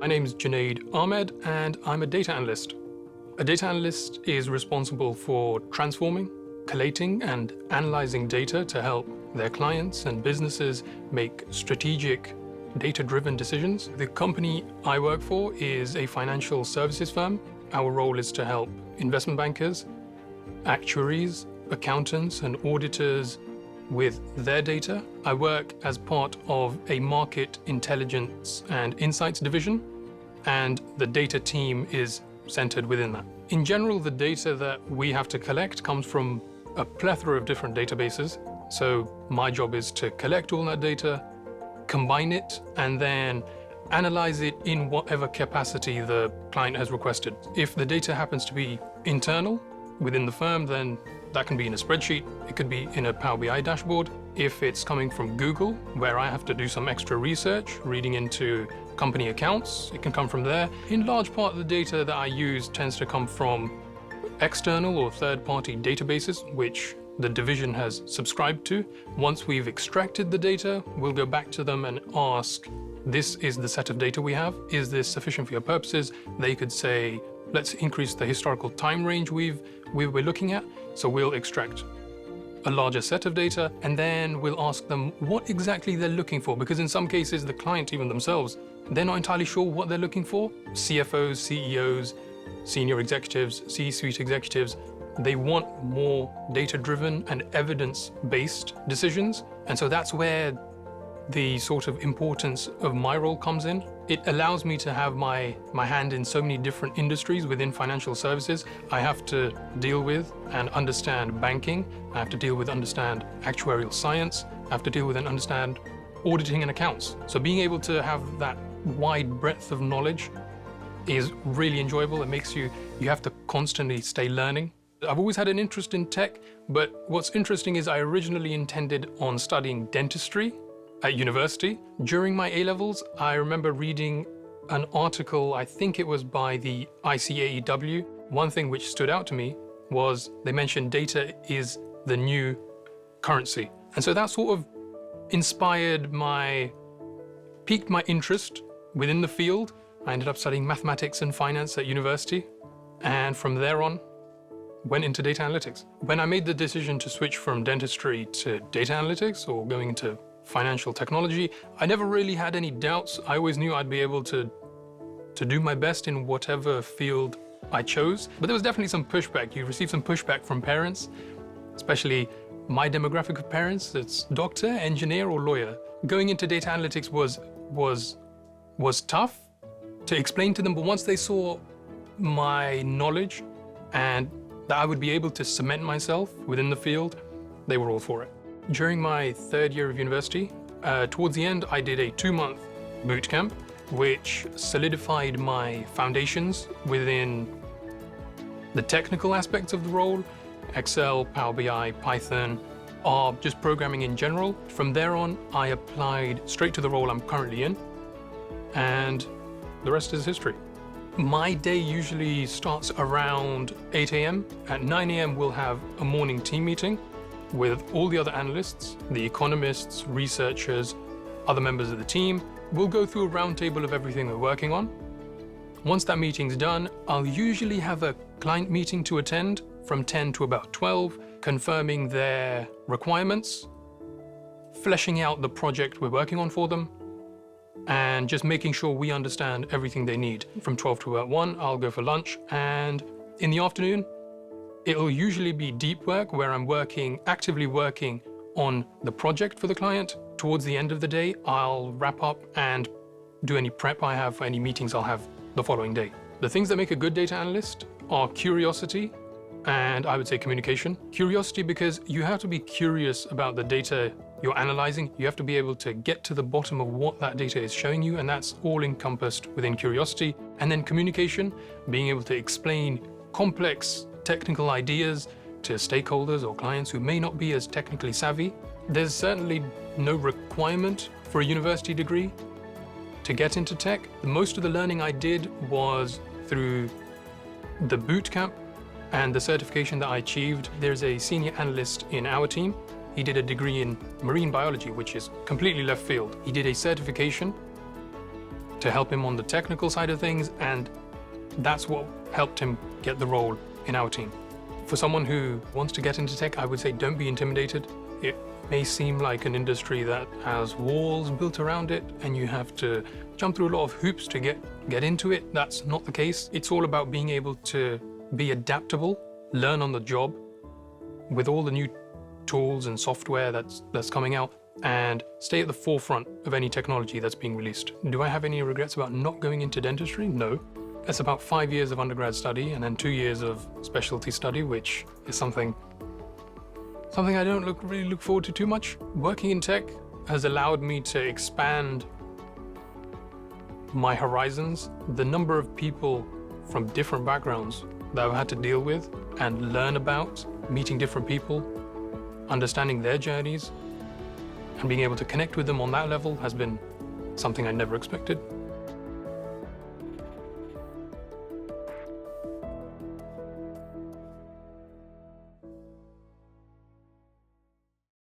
My name is Junaid Ahmed and I'm a data analyst. A data analyst is responsible for transforming, collating and analyzing data to help their clients and businesses make strategic, data-driven decisions. The company I work for is a financial services firm. Our role is to help investment bankers, actuaries, accountants and auditors with their data. I work as part of a market intelligence and insights division, and the data team is centered within that. In general, the data that we have to collect comes from a plethora of different databases. So my job is to collect all that data, combine it, and then analyze it in whatever capacity the client has requested. If the data happens to be internal within the firm, then that can be in a spreadsheet, it could be in a Power BI dashboard. If it's coming from Google, where I have to do some extra research, reading into company accounts, it can come from there. In large part, the data that I use tends to come from external or third-party databases, which the division has subscribed to. Once we've extracted the data, we'll go back to them and ask, this is the set of data we have. Is this sufficient for your purposes? They could say, let's increase the historical time range we're looking at. So we'll extract a larger set of data, and then we'll ask them what exactly they're looking for, because in some cases, the client, even themselves, they're not entirely sure what they're looking for. CFOs, CEOs, senior executives, C-suite executives, they want more data-driven and evidence-based decisions. And so that's where the sort of importance of my role comes in. It allows me to have my hand in so many different industries within financial services. I have to deal with and understand banking. I have to understand actuarial science. I have to deal with and understand auditing and accounts. So being able to have that wide breadth of knowledge is really enjoyable. It makes you have to constantly stay learning. I've always had an interest in tech, but what's interesting is I originally intended on studying dentistry at university. During my A-levels, I remember reading an article, I think it was by the ICAEW. One thing which stood out to me was they mentioned data is the new currency. And so that sort of piqued my interest within the field. I ended up studying mathematics and finance at university, and from there on, went into data analytics. When I made the decision to switch from dentistry to data analytics or going into financial technology, I never really had any doubts. I always knew I'd be able to do my best in whatever field I chose. But there was definitely some pushback. You receive some pushback from parents, especially my demographic of parents. It's doctor, engineer, or lawyer. Going into data analytics was tough to explain to them, but once they saw my knowledge and that I would be able to cement myself within the field, they were all for it. During my third year of university, towards the end, I did a 2-month bootcamp, which solidified my foundations within the technical aspects of the role, Excel, Power BI, Python, or just programming in general. From there on, I applied straight to the role I'm currently in, and the rest is history. My day usually starts around 8 a.m. At 9 a.m., we'll have a morning team meeting with all the other analysts, the economists, researchers, other members of the team. We'll go through a roundtable of everything we're working on. Once that meeting's done, I'll usually have a client meeting to attend from 10 to about 12, confirming their requirements, fleshing out the project we're working on for them, and just making sure we understand everything they need. From 12 to about 1, I'll go for lunch, and in the afternoon, it'll usually be deep work where I'm actively working on the project for the client. Towards the end of the day, I'll wrap up and do any prep I have for any meetings I'll have the following day. The things that make a good data analyst are curiosity and I would say communication. Curiosity because you have to be curious about the data you're analyzing. You have to be able to get to the bottom of what that data is showing you, and that's all encompassed within curiosity. And then communication, being able to explain complex technical ideas to stakeholders or clients who may not be as technically savvy. There's certainly no requirement for a university degree to get into tech. Most of the learning I did was through the bootcamp and the certification that I achieved. There's a senior analyst in our team. He did a degree in marine biology, which is completely left field. He did a certification to help him on the technical side of things, and that's what helped him get the role in our team. For someone who wants to get into tech, I would say don't be intimidated. It may seem like an industry that has walls built around it and you have to jump through a lot of hoops to get into it. That's not the case. It's all about being able to be adaptable, learn on the job with all the new tools and software that's coming out, and stay at the forefront of any technology that's being released. Do I have any regrets about not going into dentistry? No. It's about 5 years of undergrad study and then 2 years of specialty study, which is something I don't really look forward to too much. Working in tech has allowed me to expand my horizons. The number of people from different backgrounds that I've had to deal with and learn about, meeting different people, understanding their journeys, and being able to connect with them on that level has been something I never expected.